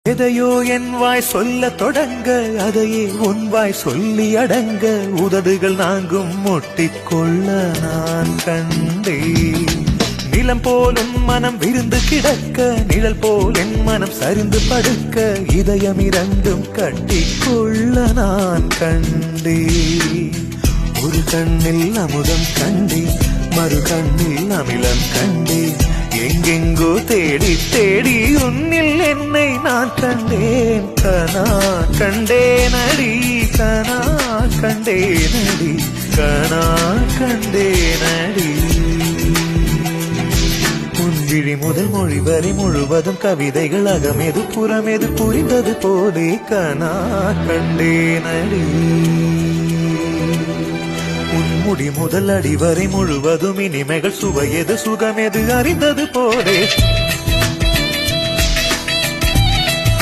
எதையோ என் வாய் சொல்ல தொடங்க அதையே உன் வாய் சொல்லி அடங்க உதடுகள் நாங்கும் முட்டிக்கொள்ள நான் கண்டேன். நிலம் போல் உன் மனம் விருந்து கிடக்க நிழல் போல் என் மனம் சரிந்து படுக்க இதயம் இரண்டும் கட்டிக்கொள்ள நான் கண்டேன். ஒரு கண்ணில் அமுதம் கண்டேன் மறு கண்ணில் அமிலம் கண்டேன். எங்கெங்கோ தேடி தேடி உன்னில் என்னை நான் கண்டேன். கனா கண்டேனடி கனா கண்டேனடி கனா கண்டேனடி. உன்விழி முதல் மொழி வரை முழுவதும் கவிதைகள் அகமெது புறமெது புரிந்தது போலே கனா கண்டேனடி. முடி முதல் அடி வரை முழுவதும் இனிமைகள் சுவையது சுகமெது அறிந்தது போலே